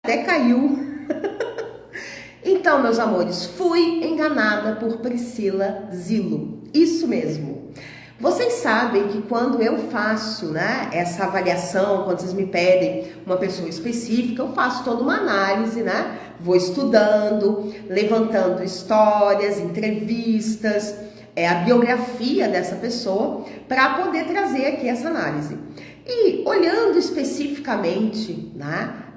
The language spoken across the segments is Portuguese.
Até caiu. Então, meus amores, fui enganada por Priscila Zilo. Isso mesmo. Vocês sabem que quando eu faço, essa avaliação, quando vocês me pedem uma pessoa específica, eu faço toda uma análise, Vou estudando, levantando histórias, entrevistas, a biografia dessa pessoa, para poder trazer aqui essa análise. E olhando especificamente,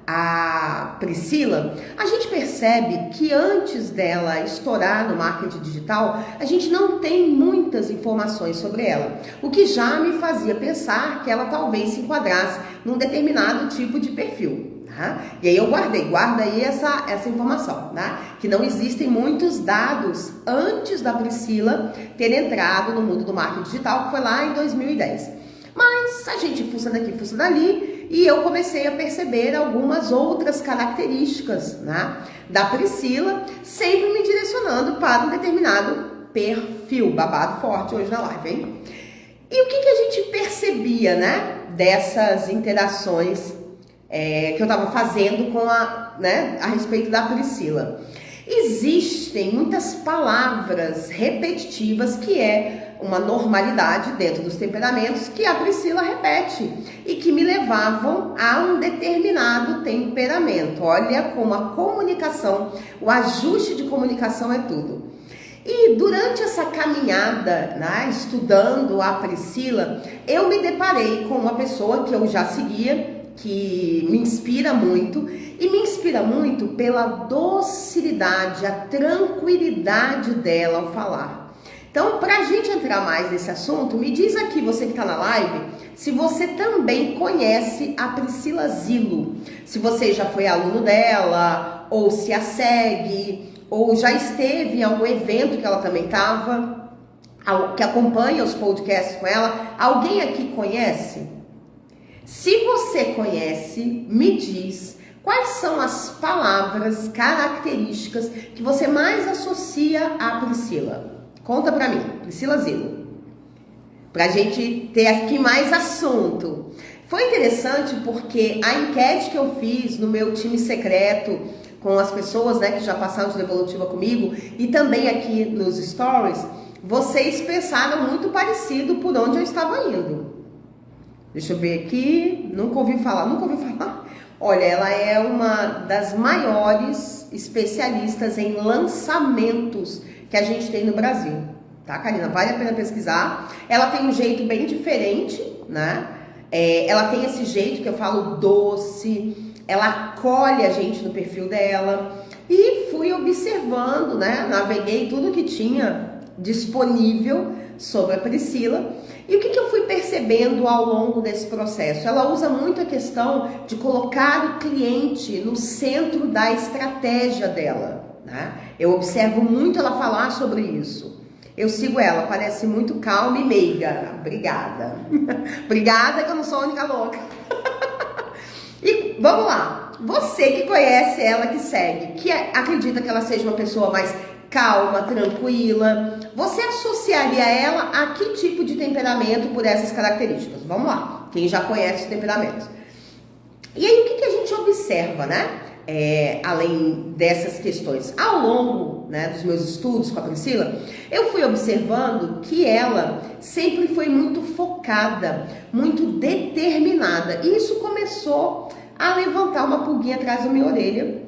a Priscila, a gente percebe que antes dela estourar no marketing digital, a gente não tem muitas informações sobre ela, o que já me fazia pensar que ela talvez se enquadrasse num determinado tipo de perfil. E aí eu guarda aí essa informação, que não existem muitos dados antes da Priscila ter entrado no mundo do marketing digital, que foi lá em 2010. Mas a gente fuça daqui, fuça dali, e eu comecei a perceber algumas outras características da Priscila, sempre me direcionando para um determinado perfil. Babado forte hoje na live, hein? E o que a gente percebia, dessas interações que eu estava fazendo com a respeito da Priscila? Existem muitas palavras repetitivas que é uma normalidade dentro dos temperamentos que a Priscila repete e que me levavam a um determinado temperamento. Olha como a comunicação, o ajuste de comunicação é tudo. E durante essa caminhada, estudando a Priscila, eu me deparei com uma pessoa que eu já seguia, que me inspira muito, e me inspira muito pela docilidade, a tranquilidade dela ao falar. Então, para a gente entrar mais nesse assunto, me diz aqui, você que está na live, se você também conhece a Priscila Zilo, se você já foi aluno dela, ou se a segue, ou já esteve em algum evento que ela também estava, que acompanha os podcasts com ela. Alguém aqui conhece? Se você conhece, me diz quais são as palavras, características que você mais associa à Priscila. Conta pra mim, Priscila Zilo, pra gente ter aqui mais assunto. Foi interessante porque a enquete que eu fiz no meu time secreto com as pessoas, que já passaram de Devolutiva comigo, e também aqui nos stories, vocês pensaram muito parecido por onde eu estava indo. Deixa eu ver aqui, nunca ouvi falar. Olha, ela é uma das maiores especialistas em lançamentos que a gente tem no Brasil, tá, Karina? Vale a pena pesquisar. Ela tem um jeito bem diferente, ela tem esse jeito que eu falo doce, ela acolhe a gente no perfil dela. E fui observando, naveguei tudo que tinha disponível sobre a Priscila. E o que eu fui percebendo ao longo desse processo? Ela usa muito a questão de colocar o cliente no centro da estratégia dela. Eu observo muito ela falar sobre isso. Eu sigo ela, parece muito calma e meiga. Obrigada. Obrigada que eu não sou a única louca. E vamos lá. Você que conhece ela, que segue, que acredita que ela seja uma pessoa mais calma, tranquila, você associaria ela a que tipo de temperamento por essas características? Vamos lá, quem já conhece os temperamentos. E aí, o que a gente observa, além dessas questões? Ao longo dos meus estudos com a Priscila, eu fui observando que ela sempre foi muito focada, muito determinada. E isso começou a levantar uma pulguinha atrás da minha orelha.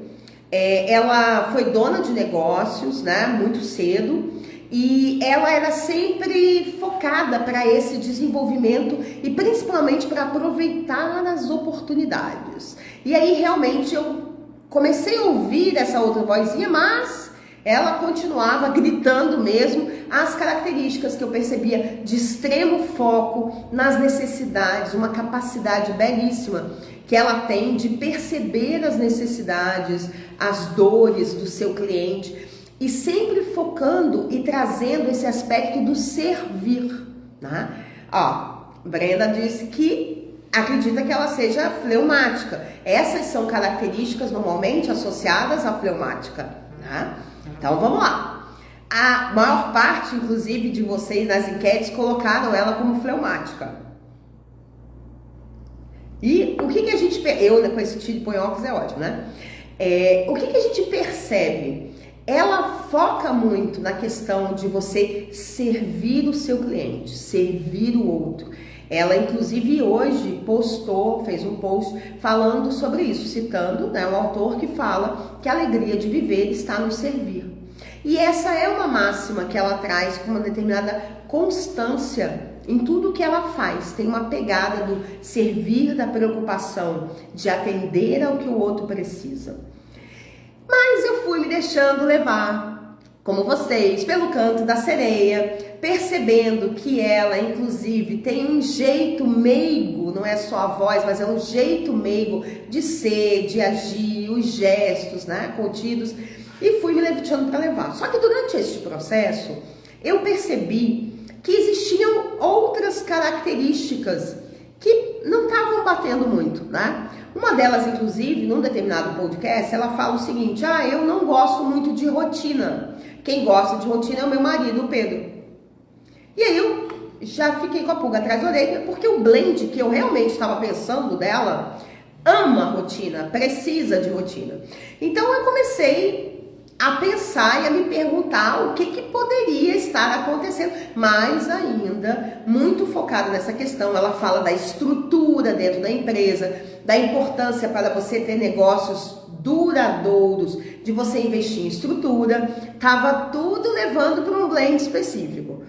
Ela foi dona de negócios, muito cedo, e ela era sempre focada para esse desenvolvimento e principalmente para aproveitar as oportunidades. E aí realmente eu comecei a ouvir essa outra vozinha, mas ela continuava gritando mesmo as características que eu percebia de extremo foco nas necessidades, uma capacidade belíssima que ela tem de perceber as necessidades, as dores do seu cliente e sempre focando e trazendo esse aspecto do servir. Brenda disse que acredita que ela seja fleumática. Essas são características normalmente associadas à fleumática. Então vamos lá. A maior parte, inclusive, de vocês nas enquetes colocaram ela como fleumática. E o que a gente... Eu, com esse tiro de põe óculos, é ótimo, né? O que a gente percebe? Ela foca muito na questão de você servir o seu cliente, servir o outro. Ela, inclusive, hoje fez um post falando sobre isso, citando, né, um autor que fala que a alegria de viver está no servir. E essa é uma máxima que ela traz com uma determinada constância em tudo que ela faz. Tem uma pegada do servir, da preocupação, de atender ao que o outro precisa. Mas eu fui me deixando levar, como vocês, pelo canto da sereia, percebendo que ela, inclusive, tem um jeito meigo, não é só a voz, mas é um jeito meigo de ser, de agir, os gestos, né, contidos, e fui me deixando para levar. Só que durante este processo, eu percebi que existiam outras características que não estavam batendo muito, né? Uma delas, inclusive, num determinado podcast, ela fala o seguinte: eu não gosto muito de rotina. Quem gosta de rotina é o meu marido, o Pedro. E aí eu já fiquei com a pulga atrás da orelha, porque o blend que eu realmente estava pensando dela ama rotina, precisa de rotina. Então eu comecei a pensar e a me perguntar o que poderia estar acontecendo, mais ainda, muito focada nessa questão. Ela fala da estrutura dentro da empresa, da importância para você ter negócios duradouros, de você investir em estrutura, estava tudo levando para um blend específico.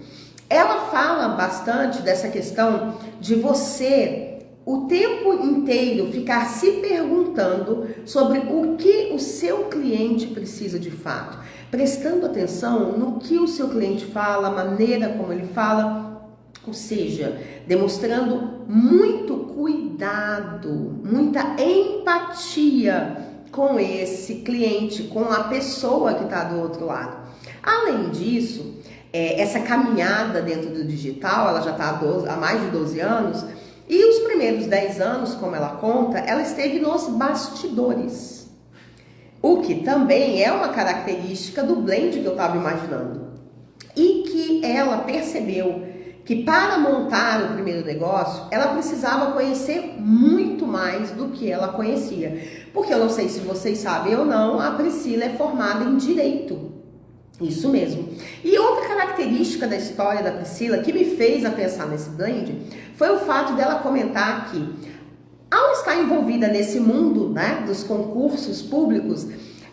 Ela fala bastante dessa questão de você o tempo inteiro ficar se perguntando sobre o que o seu cliente precisa de fato, prestando atenção no que o seu cliente fala, a maneira como ele fala, ou seja, demonstrando muito cuidado, muita empatia com esse cliente, com a pessoa que está do outro lado. Além disso, essa caminhada dentro do digital, ela já está há mais de 12 anos, e os primeiros 10 anos, como ela conta, ela esteve nos bastidores. O que também é uma característica do blend que eu estava imaginando. E que ela percebeu que para montar o primeiro negócio, ela precisava conhecer muito mais do que ela conhecia. Porque eu não sei se vocês sabem ou não, a Priscila é formada em Direito. Isso mesmo. E outra característica da história da Priscila que me fez a pensar nesse blend foi o fato dela comentar que, ao estar envolvida nesse mundo, né, dos concursos públicos,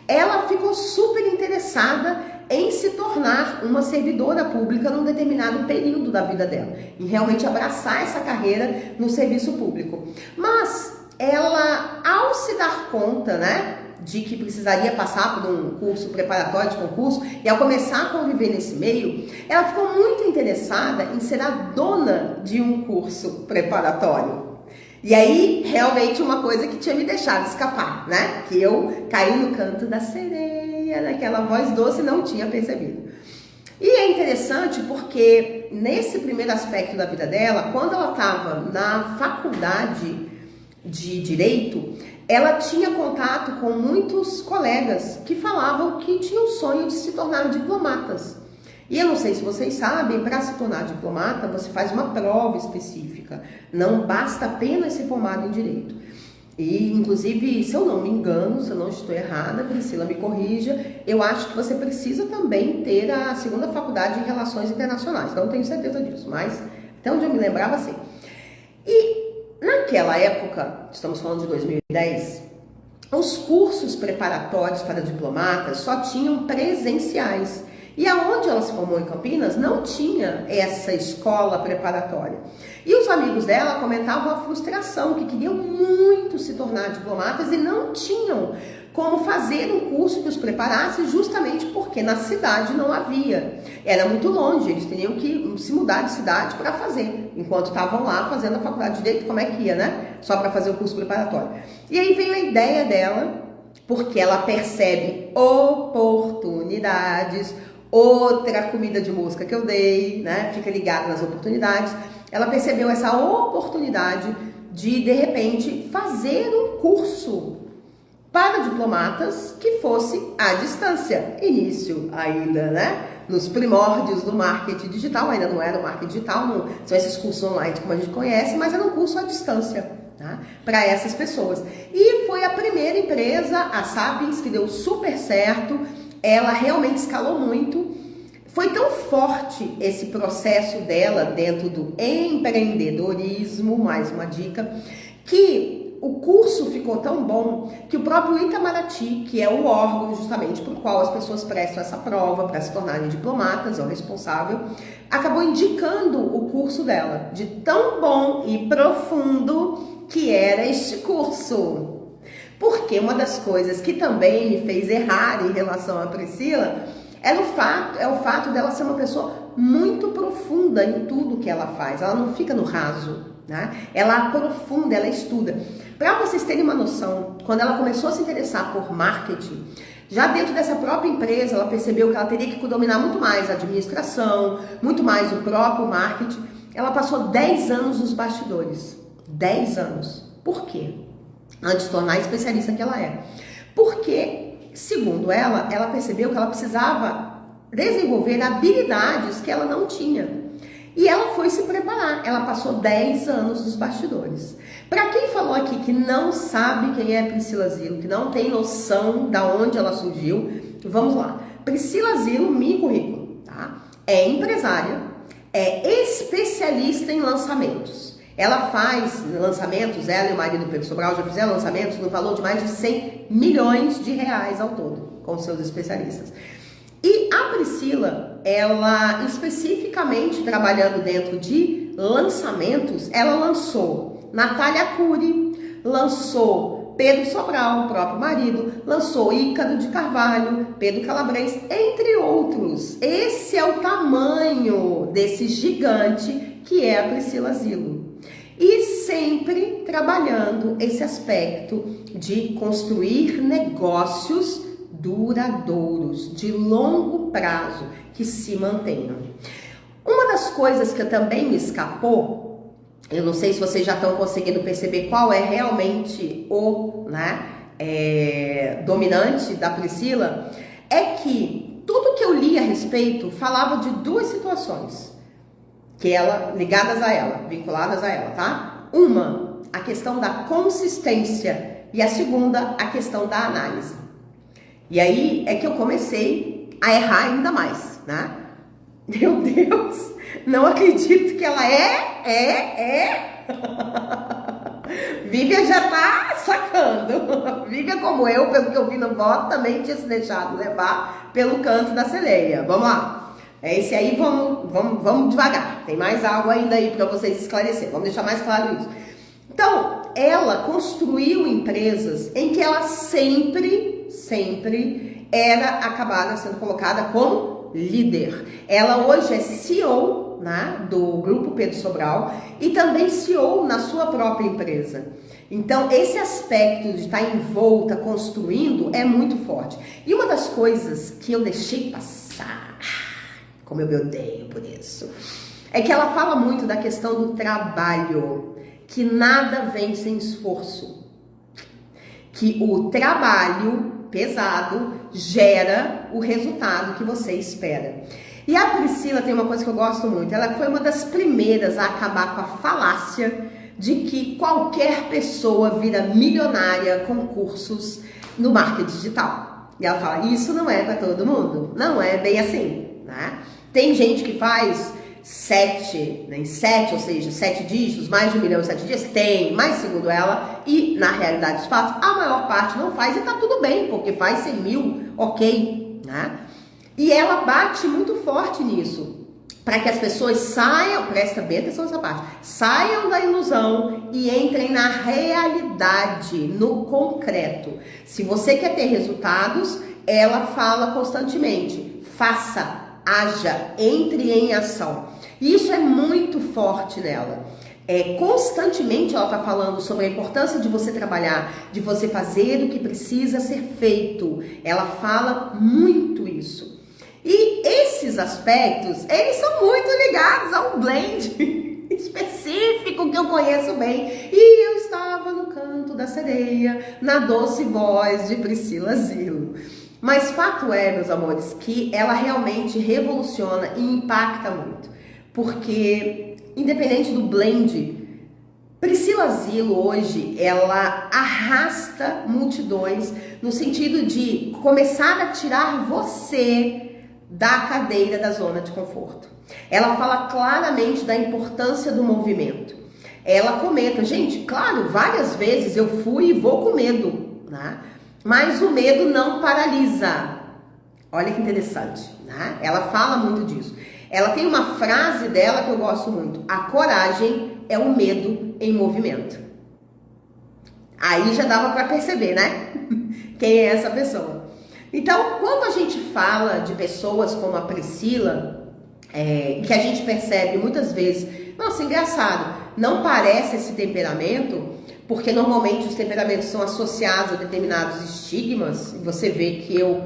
ela ficou super interessada em se tornar uma servidora pública num determinado período da vida dela, em realmente abraçar essa carreira no serviço público. Mas ela, ao se dar conta, né, de que precisaria passar por um curso preparatório de concurso e ao começar a conviver nesse meio, ela ficou muito interessada em ser a dona de um curso preparatório. E aí, realmente, uma coisa que tinha me deixado escapar, né? Que eu caí no canto da sereia, naquela voz doce, e não tinha percebido. E é interessante porque nesse primeiro aspecto da vida dela, quando ela estava na faculdade de Direito, ela tinha contato com muitos colegas que falavam que tinham o sonho de se tornar diplomatas. E eu não sei se vocês sabem, para se tornar diplomata, você faz uma prova específica. Não basta apenas ser formado em Direito. E, inclusive, se eu não me engano, se eu não estou errada, Priscila me corrija, eu acho que você precisa também ter a segunda faculdade em Relações Internacionais. Não tenho certeza disso, mas até onde eu me lembrava, assim. E naquela época, estamos falando de 2010, os cursos preparatórios para diplomatas só tinham presenciais. E aonde ela se formou em Campinas, não tinha essa escola preparatória. E os amigos dela comentavam a frustração, que queriam muito se tornar diplomatas e não tinham como fazer um curso que os preparasse, justamente porque na cidade não havia. Era muito longe, eles teriam que se mudar de cidade para fazer, enquanto estavam lá fazendo a faculdade de Direito, como é que ia, né? Só para fazer o curso preparatório. E aí veio a ideia dela, porque ela percebe oportunidades. Outra comida de mosca que eu dei, né? Fica ligada nas oportunidades. Ela percebeu essa oportunidade de repente, fazer um curso para diplomatas que fosse à distância. Início ainda, né? Nos primórdios do marketing digital, ainda não era o marketing digital, não são esses cursos online como a gente conhece, mas era um curso à distância. tá? Para essas pessoas. E foi a primeira empresa, a Sapiens, que deu super certo. Ela realmente escalou muito. Foi tão forte esse processo dela dentro do empreendedorismo, mais uma dica, que o curso ficou tão bom que o próprio Itamaraty, que é o órgão justamente por qual as pessoas prestam essa prova para se tornarem diplomatas, é o responsável, acabou indicando o curso dela, de tão bom e profundo que era este curso. Porque uma das coisas que também me fez errar em relação a Priscila é o fato dela ser uma pessoa muito profunda em tudo que ela faz. Ela não fica no raso, né? Ela aprofunda, ela estuda. Para vocês terem uma noção, quando ela começou a se interessar por marketing, já dentro dessa própria empresa, ela percebeu que ela teria que dominar muito mais a administração, muito mais o próprio marketing. Ela passou 10 anos nos bastidores. 10 anos. Por quê? Antes de tornar a especialista que ela é. Porque, segundo ela, ela percebeu que ela precisava desenvolver habilidades que ela não tinha. E ela foi se preparar. Ela passou 10 anos nos bastidores. Para quem falou aqui que não sabe quem é Priscila Zillo, que não tem noção de onde ela surgiu, vamos lá. Priscila Zillo, mini currículo, tá? É empresária, é especialista em lançamentos. Ela faz lançamentos, ela e o marido Pedro Sobral já fizeram lançamentos no valor de mais de 100 milhões de reais ao todo, com seus especialistas. E a Priscila, ela especificamente trabalhando dentro de lançamentos, ela lançou Natália Arcuri, lançou Pedro Sobral, o próprio marido, lançou Ícaro de Carvalho, Pedro Calabres, entre outros. Esse é o tamanho desse gigante que é a Priscila Zillo. E sempre trabalhando esse aspecto de construir negócios duradouros, de longo prazo, que se mantenham. Uma das coisas que também me escapou, eu não sei se vocês já estão conseguindo perceber qual é realmente o dominante da Priscila, é que tudo que eu li a respeito falava de duas situações que ela, ligadas a ela, vinculadas a ela, tá? Uma, a questão da consistência, e a segunda, a questão da análise. E aí é que eu comecei a errar ainda mais, né? Meu Deus, não acredito que ela Vivian já tá sacando. Vivian, como eu, pelo que eu vi no voto, também tinha se deixado levar pelo canto da sereia. Vamos lá. Esse aí, vamos devagar. Tem mais algo ainda aí para vocês esclarecer. Vamos deixar mais claro isso. Então, ela construiu empresas em que ela sempre era acabada sendo colocada como líder. Ela hoje é CEO, né, do Grupo Pedro Sobral e também CEO na sua própria empresa. Então, esse aspecto de estar envolta, construindo, é muito forte. E uma das coisas que eu deixei passar, como eu me odeio por isso, é que ela fala muito da questão do trabalho, que nada vem sem esforço, que o trabalho pesado gera o resultado que você espera. E a Priscila tem uma coisa que eu gosto muito, ela foi uma das primeiras a acabar com a falácia de que qualquer pessoa vira milionária com cursos no marketing digital. E ela fala, isso não é para todo mundo, não é bem assim, né? Tem gente que faz 7, ou seja, 7 dígitos, mais de 1 milhão em 7 dias, tem, mas segundo ela, e na realidade dos fatos, a maior parte não faz e tá tudo bem, porque faz 100 mil, ok, né? E ela bate muito forte nisso, para que as pessoas saiam, presta bem atenção nessa parte, saiam da ilusão e entrem na realidade, no concreto. Se você quer ter resultados, ela fala constantemente, faça, haja, entre em ação. E isso é muito forte nela. Constantemente ela está falando sobre a importância de você trabalhar, de você fazer o que precisa ser feito. Ela fala muito isso. E esses aspectos, eles são muito ligados a um blend específico que eu conheço bem. E eu estava no canto da sereia, na doce voz de Priscila Zillo. Mas fato é, meus amores, que ela realmente revoluciona e impacta muito. Porque, independente do blend, Priscila Priscila Zilo hoje, ela arrasta multidões no sentido de começar a tirar você da cadeira da zona de conforto. Ela fala claramente da importância do movimento. Ela comenta, gente, claro, várias vezes eu fui e vou com medo, né? Mas o medo não paralisa. Olha que interessante, né? Ela fala muito disso. Ela tem uma frase dela que eu gosto muito. A coragem é o medo em movimento. Aí já dava para perceber, né? Quem é essa pessoa. Então, quando a gente fala de pessoas como a Priscila, que a gente percebe muitas vezes, nossa, engraçado, não parece esse temperamento, porque normalmente os temperamentos são associados a determinados estigmas, e você vê que eu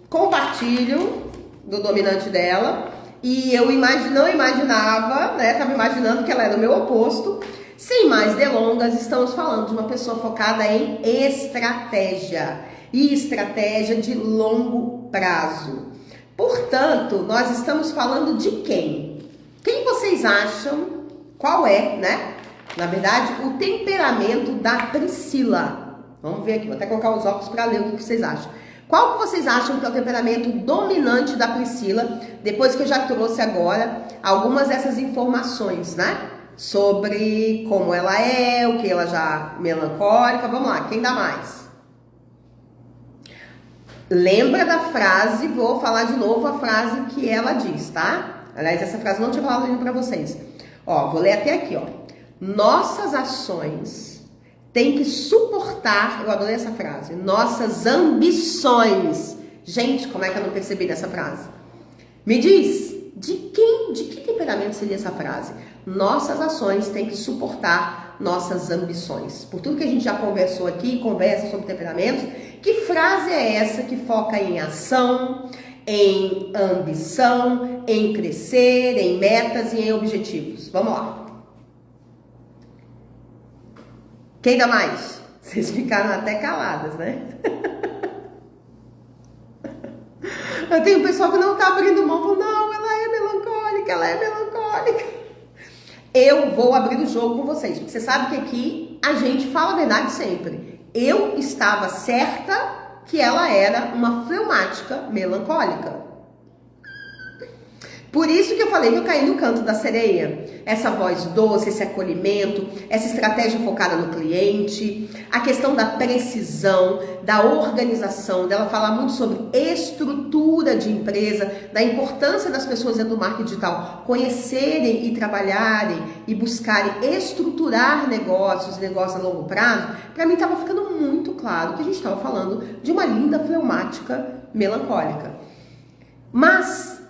compartilho do dominante dela, e eu não imaginava, né? Estava imaginando que ela era o meu oposto. Sem mais delongas, estamos falando de uma pessoa focada em estratégia. E estratégia de longo prazo. Portanto, nós estamos falando de quem? Quem vocês acham? Qual é, né? Na verdade, o temperamento da Priscila. Vamos ver aqui, vou até colocar os óculos para ler o que vocês acham. Qual que vocês acham que é o temperamento dominante da Priscila? Depois que eu já trouxe agora algumas dessas informações, né? Sobre como ela é, o que ela já melancólica. Vamos lá, quem dá mais? Lembra da frase, vou falar de novo a frase que ela diz, tá? Aliás, essa frase eu não tinha falado ainda pra vocês. Ó, vou ler até aqui, ó. Nossas ações têm que suportar, eu adorei essa frase, nossas ambições. Gente, como é que eu não percebi dessa frase? Me diz, de que temperamento seria essa frase? Nossas ações têm que suportar nossas ambições. Por tudo que a gente já conversou aqui, conversa sobre temperamentos, que frase é essa que foca em ação, em ambição, em crescer, em metas e em objetivos? Vamos lá. Quem dá mais? Vocês ficaram até caladas, né? Eu tenho um pessoal que não tá abrindo mão, falando, não, ela é melancólica, ela é melancólica. Eu vou abrir o jogo com vocês, porque você sabe que aqui a gente fala a verdade sempre. Eu estava certa que ela era uma fleumática melancólica. Por isso que eu falei que eu caí no canto da sereia. Essa voz doce, esse acolhimento, essa estratégia focada no cliente, a questão da precisão, da organização, dela falar muito sobre estrutura de empresa, da importância das pessoas dentro do marketing digital conhecerem e trabalharem e buscarem estruturar negócios a longo prazo. Para mim estava ficando muito claro que a gente estava falando de uma linda fleumática melancólica. Mas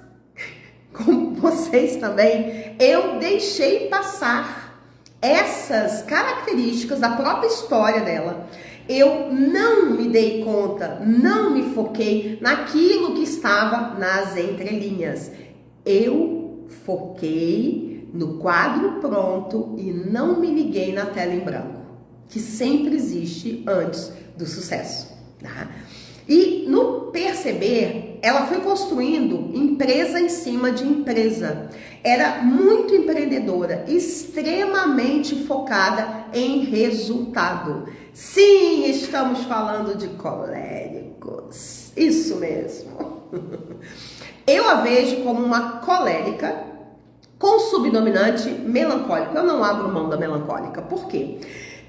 como vocês também, eu deixei passar essas características da própria história dela. Eu não me dei conta, não me foquei naquilo que estava nas entrelinhas. Eu foquei no quadro pronto e não me liguei na tela em branco, que sempre existe antes do sucesso, tá? E no perceber, ela foi construindo empresa em cima de empresa. Era muito empreendedora, extremamente focada em resultado. Sim, estamos falando de coléricos. Isso mesmo. Eu a vejo como uma colérica com subdominante melancólico. Eu não abro mão da melancólica. Por quê?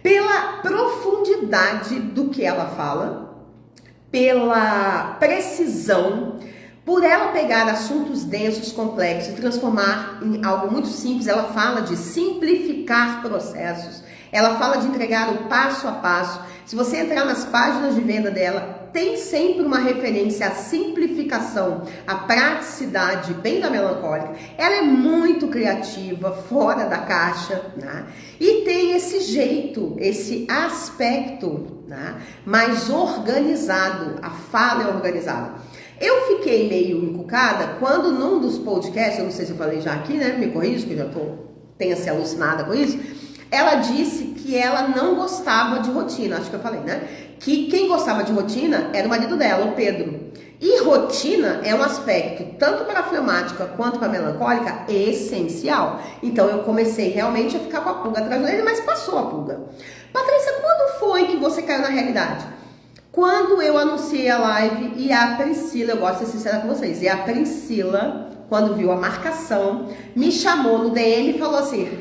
Pela profundidade do que ela fala, pela precisão, por ela pegar assuntos densos, complexos e transformar em algo muito simples. Ela fala de simplificar processos, ela fala de entregar o passo a passo. Se você entrar nas páginas de venda dela, tem sempre uma referência à simplificação, à praticidade, bem da melancólica. Ela é muito criativa, fora da caixa, né? E tem esse jeito, esse aspecto, né, mais organizado. A fala é organizada. Eu fiquei meio encucada quando num dos podcasts, eu não sei se eu falei já aqui, né? Me corrija, que eu já tenho se alucinada com isso. Ela disse que ela não gostava de rotina, acho que eu falei, né? que quem gostava de rotina era o marido dela, o Pedro. E rotina é um aspecto, tanto para a fleumática quanto para a melancólica, essencial. Então eu comecei realmente a ficar com a pulga atrás dele, mas passou a pulga. Patrícia, quando foi que você caiu na realidade? Quando eu anunciei a live e a Priscila, eu gosto de ser sincera com vocês, e a Priscila, quando viu a marcação, me chamou no DM e falou assim,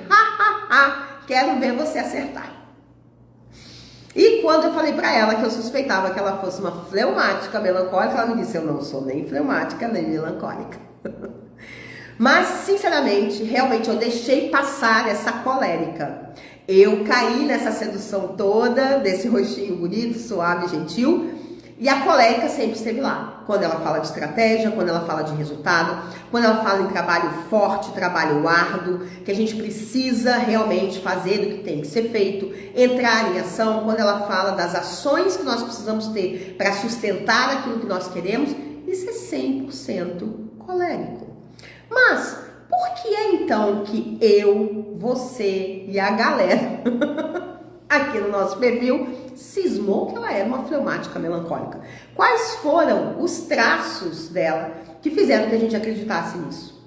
quero ver você acertar. E quando eu falei pra ela que eu suspeitava que ela fosse uma fleumática melancólica, ela me disse, eu não sou nem fleumática nem melancólica. Mas, sinceramente, realmente eu deixei passar essa colérica. Eu caí nessa sedução toda, desse rostinho bonito, suave, gentil, e a colérica sempre esteve lá. Quando ela fala de estratégia, quando ela fala de resultado, quando ela fala em trabalho forte, trabalho árduo, que a gente precisa realmente fazer o que tem que ser feito, entrar em ação, quando ela fala das ações que nós precisamos ter para sustentar aquilo que nós queremos, isso é 100% colérico. Mas, por que é então que eu, você e a galera aqui no nosso perfil cismou que ela era uma fleumática melancólica? Quais foram os traços dela que fizeram que a gente acreditasse nisso?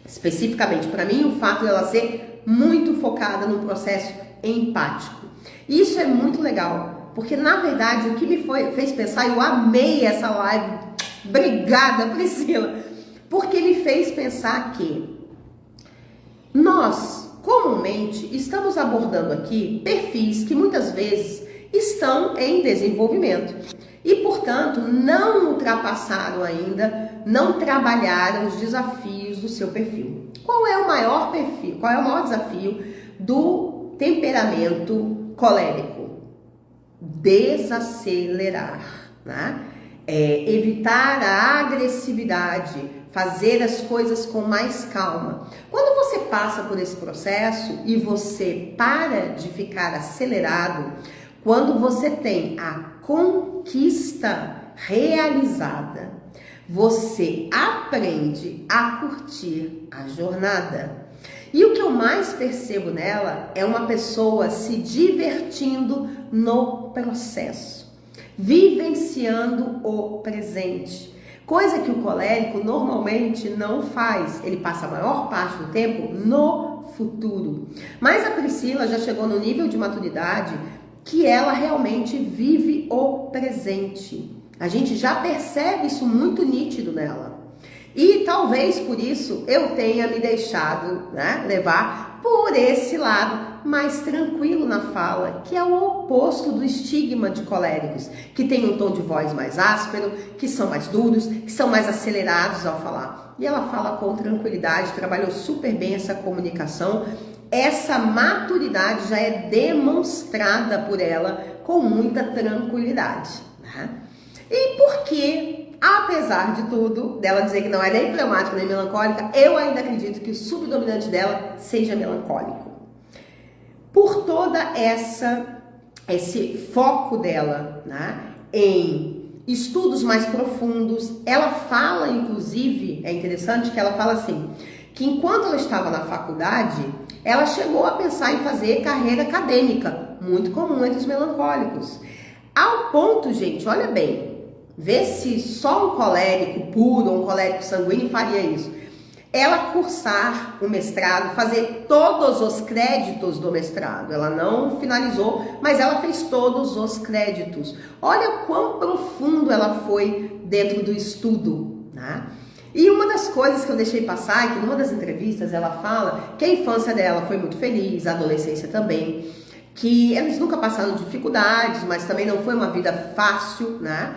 Especificamente para mim, o fato dela ser muito focada no processo empático. Isso é muito legal, porque na verdade o que me fez pensar, eu amei essa live, obrigada Priscila, porque me fez pensar que nós, comumente, estamos abordando aqui perfis que muitas vezes estão em desenvolvimento e, portanto, não ultrapassaram ainda, não trabalharam os desafios do seu perfil. Qual é o maior perfil, qual é o maior desafio do temperamento colérico? Desacelerar, né? Evitar a agressividade, fazer as coisas com mais calma. Quando você passa por esse processo e você para de ficar acelerado, quando você tem a conquista realizada, você aprende a curtir a jornada. E o que eu mais percebo nela é uma pessoa se divertindo no processo, vivenciando o presente. Coisa que o colérico normalmente não faz. Ele passa a maior parte do tempo no futuro. Mas a Priscila já chegou no nível de maturidade que ela realmente vive o presente. A gente já percebe isso muito nítido nela. E talvez por isso eu tenha me deixado, né, levar por esse lado mais tranquilo na fala, que é o oposto do estigma de coléricos, que tem um tom de voz mais áspero, que são mais duros, que são mais acelerados ao falar. E ela fala com tranquilidade, trabalhou super bem essa comunicação. Essa maturidade já é demonstrada por ela com muita tranquilidade, né? E por que, apesar de tudo, dela dizer que não é nem fleumática nem melancólica, eu ainda acredito que o subdominante dela seja melancólico? Por toda esse foco dela, né, em estudos mais profundos, ela fala, inclusive, é interessante que ela fala assim, que enquanto ela estava na faculdade, ela chegou a pensar em fazer carreira acadêmica, muito comum entre os melancólicos. Ao ponto, gente, olha bem, vê se só um colérico puro ou um colérico sanguíneo faria isso. Ela cursar o mestrado, fazer todos os créditos do mestrado. Ela não finalizou, mas ela fez todos os créditos. Olha quão profundo ela foi dentro do estudo, né? E uma das coisas que eu deixei passar, que numa das entrevistas ela fala que a infância dela foi muito feliz, a adolescência também, que eles nunca passaram dificuldades, mas também não foi uma vida fácil, né?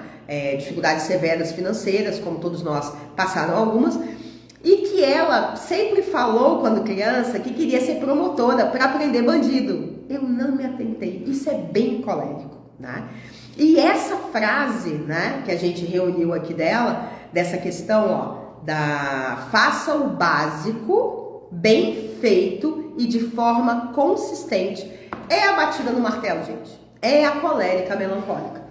Dificuldades severas financeiras, como todos nós passaram algumas. E que ela sempre falou, quando criança, que queria ser promotora para prender bandido. Eu não me atentei. Isso é bem colérico, né? E essa frase, né, que a gente reuniu aqui dela, dessa questão, ó, da faça o básico, bem feito e de forma consistente, é a batida no martelo, gente. É a colérica melancólica.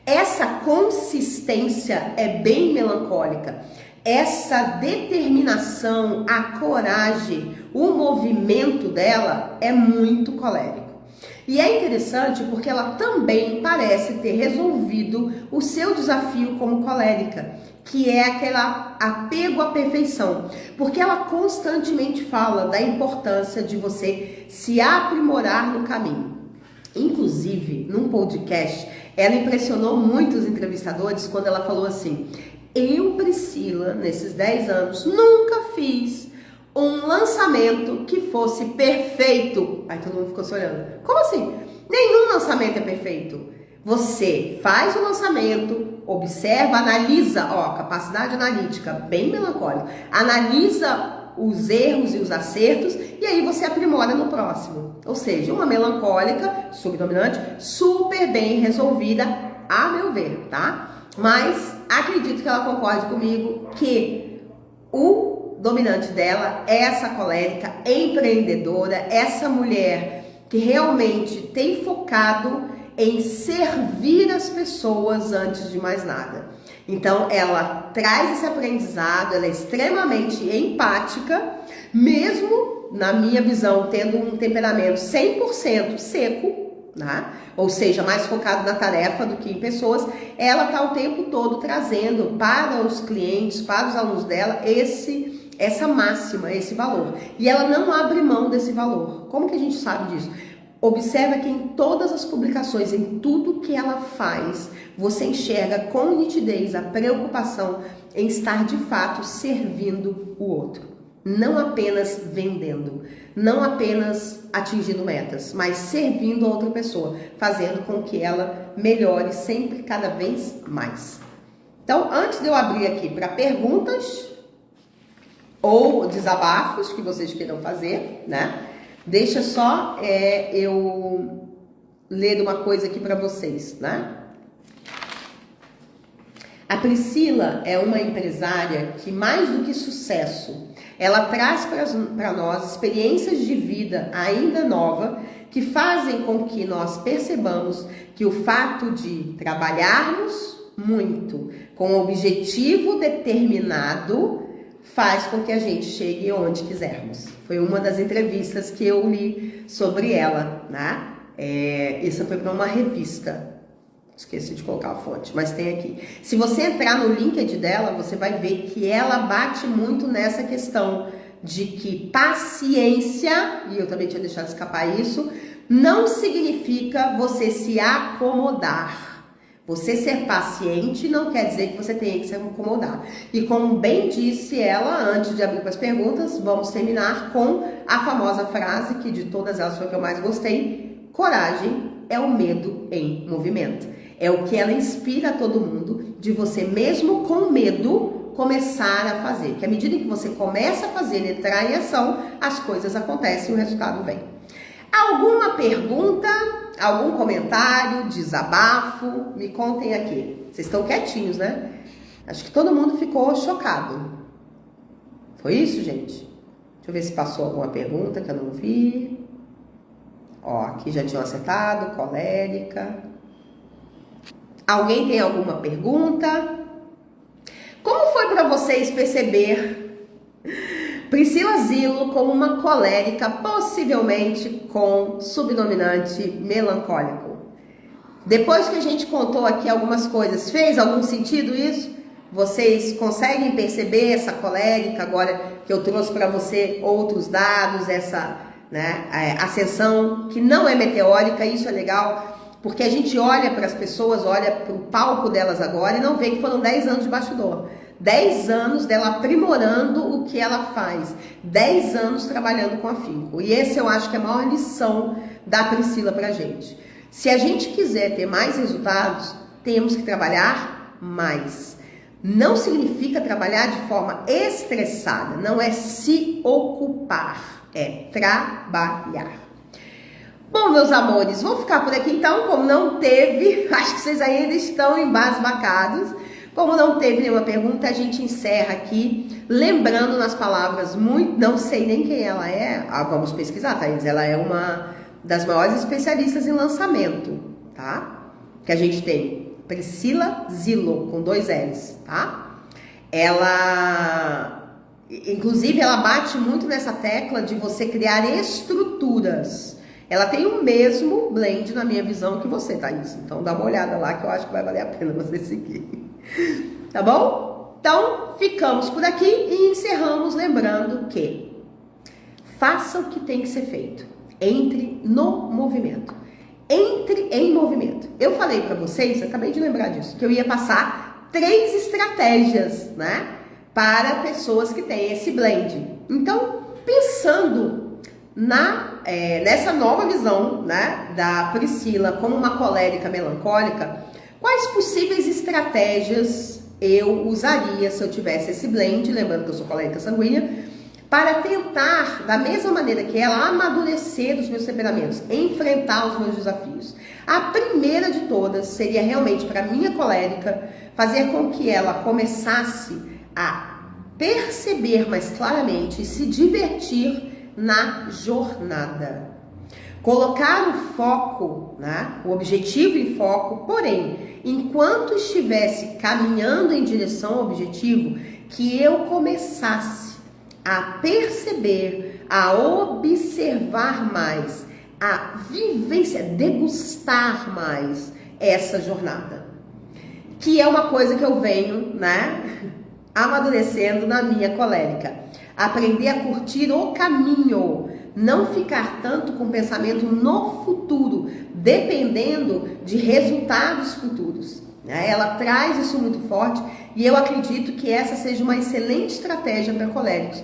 Essa consistência é bem melancólica. Essa determinação, a coragem, o movimento dela é muito colérico. E é interessante porque ela também parece ter resolvido o seu desafio como colérica, que é aquele apego à perfeição. Porque ela constantemente fala da importância de você se aprimorar no caminho. Inclusive, num podcast, ela impressionou muito os entrevistadores quando ela falou assim: eu, Priscila, nesses 10 anos, nunca fiz um lançamento que fosse perfeito. Aí todo mundo ficou se olhando. Como assim? Nenhum lançamento é perfeito. Você faz o lançamento, observa, analisa, capacidade analítica, bem melancólica, analisa os erros e os acertos e aí você aprimora no próximo. Ou seja, uma melancólica, subdominante, super bem resolvida, a meu ver, tá? Mas acredito que ela concorde comigo que o dominante dela é essa colérica empreendedora, essa mulher que realmente tem focado em servir as pessoas antes de mais nada. Então ela traz esse aprendizado, ela é extremamente empática, mesmo na minha visão tendo um temperamento 100% seco, né? Ou seja, mais focado na tarefa do que em pessoas, ela está o tempo todo trazendo para os clientes, para os alunos dela, essa máxima, esse valor. E ela não abre mão desse valor. Como que a gente sabe disso? Observa que em todas as publicações, em tudo que ela faz, você enxerga com nitidez a preocupação em estar de fato servindo o outro. Não apenas vendendo, não apenas atingindo metas, mas servindo a outra pessoa, fazendo com que ela melhore sempre cada vez mais. Então, antes de eu abrir aqui para perguntas ou desabafos que vocês queiram fazer, né? Deixa só eu ler uma coisa aqui para vocês, né? A Priscila é uma empresária que, mais do que sucesso, ela traz para nós experiências de vida ainda nova que fazem com que nós percebamos que o fato de trabalharmos muito com um objetivo determinado faz com que a gente chegue onde quisermos. Foi uma das entrevistas que eu li sobre ela, né? Essa foi para uma revista. Esqueci de colocar a fonte, mas tem aqui. Se você entrar no LinkedIn dela, você vai ver que ela bate muito nessa questão de que paciência, e eu também tinha deixado escapar isso, não significa você se acomodar. Você ser paciente não quer dizer que você tenha que se acomodar. E como bem disse ela, antes de abrir para as perguntas, vamos terminar com a famosa frase, que de todas elas foi a que eu mais gostei: coragem é o medo em movimento. É o que ela inspira a todo mundo, de você mesmo com medo começar a fazer. Que à medida que você começa a fazer, entrar em ação, as coisas acontecem e o resultado vem. Alguma pergunta? Algum comentário? Desabafo? Me contem aqui. Vocês estão quietinhos, né? Acho que todo mundo ficou chocado. Foi isso, gente? Deixa eu ver se passou alguma pergunta que eu não vi. Aqui já tinham acertado. Colérica. Alguém tem alguma pergunta? Como foi para vocês perceber Priscila Zilo como uma colérica, possivelmente com subdominante melancólico? Depois que a gente contou aqui algumas coisas, fez algum sentido isso? Vocês conseguem perceber essa colérica agora que eu trouxe para você outros dados, essa ascensão que não é meteórica? Isso é legal. Porque a gente olha para as pessoas, olha para o palco delas agora e não vê que foram 10 anos de bastidor. 10 anos dela aprimorando o que ela faz. 10 anos trabalhando com afinco. E esse eu acho que é a maior lição da Priscila pra gente. Se a gente quiser ter mais resultados, temos que trabalhar mais. Não significa trabalhar de forma estressada. Não é se ocupar. É trabalhar. Bom, meus amores, vamos ficar por aqui então, como não teve, acho que vocês ainda estão embasbacados, como não teve nenhuma pergunta, a gente encerra aqui, lembrando nas palavras muito, não sei nem quem ela é, vamos pesquisar, Thaís, ela é uma das maiores especialistas em lançamento, tá? Que a gente tem, Priscila Zilo, com 2 L's, tá? Ela, inclusive, ela bate muito nessa tecla de você criar estruturas. ela tem o mesmo blend na minha visão que você, Thaís. Então dá uma olhada lá que eu acho que vai valer a pena você seguir. Tá bom? Então ficamos por aqui e encerramos lembrando que faça o que tem que ser feito. Entre no movimento. Entre em movimento. Eu falei para vocês, acabei de lembrar disso, que eu ia passar 3 estratégias, né? Para pessoas que têm esse blend. Então, pensando nessa nova visão, né, da Priscila como uma colérica melancólica, quais possíveis estratégias eu usaria se eu tivesse esse blend, lembrando que eu sou colérica sanguínea, para tentar, da mesma maneira que ela, amadurecer os meus temperamentos, enfrentar os meus desafios. A primeira de todas seria realmente para minha colérica fazer com que ela começasse a perceber mais claramente e se divertir na jornada. Colocar o foco, né, o objetivo em foco, porém, enquanto estivesse caminhando em direção ao objetivo, que eu começasse a perceber, a observar mais, a vivenciar, degustar mais essa jornada. Que é uma coisa que eu venho, né, amadurecendo na minha colérica. Aprender a curtir o caminho, não ficar tanto com pensamento no futuro, dependendo de resultados futuros. Ela traz isso muito forte e eu acredito que essa seja uma excelente estratégia para coléricos.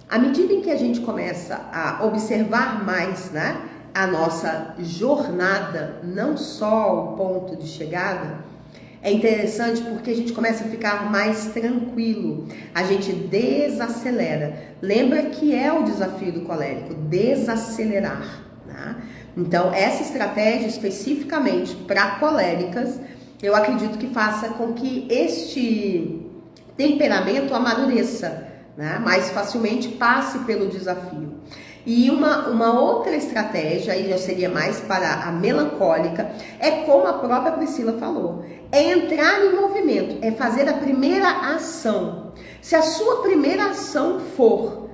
À medida em que a gente começa a observar mais, né, a nossa jornada, não só o ponto de chegada, é interessante porque a gente começa a ficar mais tranquilo, a gente desacelera. Lembra que é o desafio do colérico, desacelerar, né? Então, essa estratégia especificamente para coléricas, eu acredito que faça com que este temperamento amadureça, né, mais facilmente, passe pelo desafio. E uma outra estratégia, aí já seria mais para a melancólica, é como a própria Priscila falou, é entrar em movimento, é fazer a primeira ação. Se a sua primeira ação for,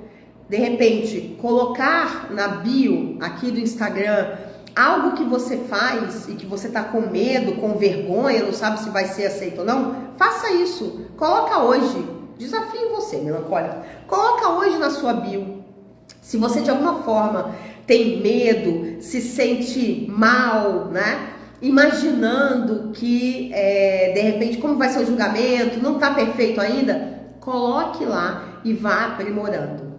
de repente, colocar na bio aqui do Instagram algo que você faz e que você está com medo, com vergonha, não sabe se vai ser aceito ou não, faça isso. Coloca hoje, desafio você, melancólica, coloca hoje na sua bio. Se você de alguma forma tem medo, se sente mal, né? Imaginando que de repente como vai ser o julgamento, não está perfeito ainda, coloque lá e vá aprimorando.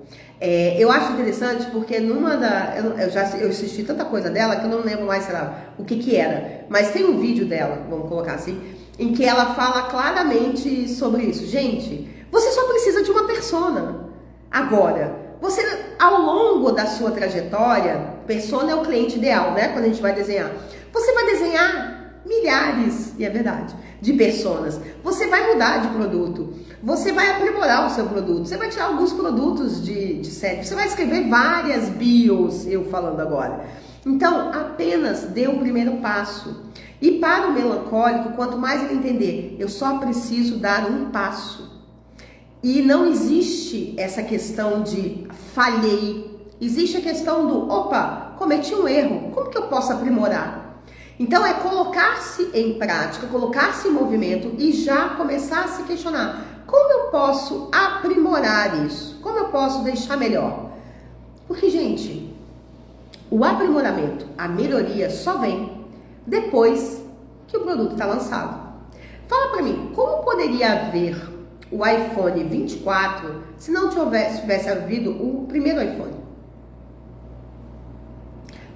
Eu acho interessante porque eu assisti tanta coisa dela que eu não lembro mais, sei lá, o que era. Mas tem um vídeo dela, vamos colocar assim, em que ela fala claramente sobre isso. Gente, você só precisa de uma persona. Agora, você, ao longo da sua trajetória, persona é o cliente ideal, né? Quando a gente vai desenhar. Você vai desenhar milhares, e é verdade, de personas. Você vai mudar de produto. Você vai aprimorar o seu produto. Você vai tirar alguns produtos de série. Você vai escrever várias bios, eu falando agora. Então, apenas dê o primeiro passo. E para o melancólico, quanto mais ele entender, eu só preciso dar um passo. E não existe essa questão de falhei. Existe a questão do, opa, cometi um erro. Como que eu posso aprimorar? Então é colocar-se em prática, colocar-se em movimento e já começar a se questionar. Como eu posso aprimorar isso? Como eu posso deixar melhor? Porque, gente, o aprimoramento, a melhoria só vem depois que o produto está lançado. Fala para mim, como poderia haver o iPhone 24 se não tivesse havido o primeiro iPhone?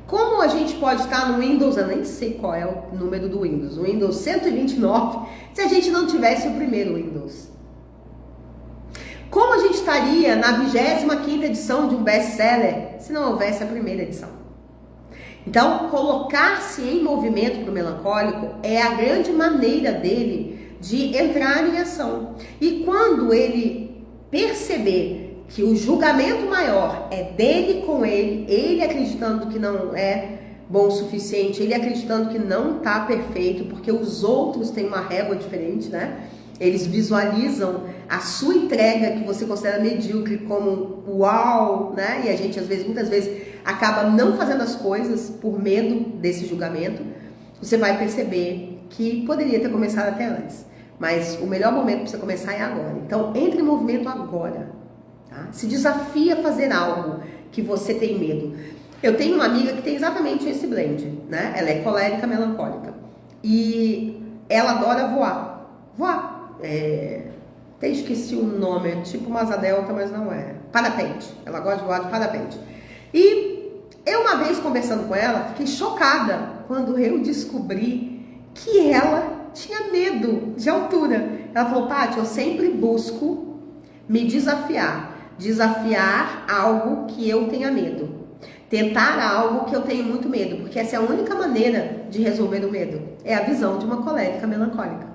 Como a gente pode estar no Windows, eu nem sei qual é o número do Windows, o Windows 129, se a gente não tivesse o primeiro Windows? Como a gente estaria na 25ª edição de um best-seller se não houvesse a primeira edição? Então, colocar-se em movimento para o melancólico é a grande maneira dele de entrar em ação. E quando ele perceber que o julgamento maior é dele com ele acreditando que não é bom o suficiente, ele acreditando que não está perfeito, porque os outros têm uma régua diferente, né? Eles visualizam a sua entrega que você considera medíocre como uau, né? E a gente, muitas vezes, acaba não fazendo as coisas por medo desse julgamento, você vai perceber que poderia ter começado até antes. Mas o melhor momento para você começar é agora. Então, entre em movimento agora. Tá? Se desafia a fazer algo que você tem medo. Eu tenho uma amiga que tem exatamente esse blend, né? Ela é colérica, melancólica. E ela adora voar. Voar. Até esqueci o nome, é tipo uma asa delta, mas não é. Parapente. Ela gosta de voar de parapente. E eu uma vez conversando com ela, fiquei chocada quando eu descobri que ela tinha medo de altura. Ela falou, Paty, eu sempre busco me desafiar. Desafiar algo que eu tenha medo. Tentar algo que eu tenho muito medo. Porque essa é a única maneira de resolver o medo. É a visão de uma colérica melancólica.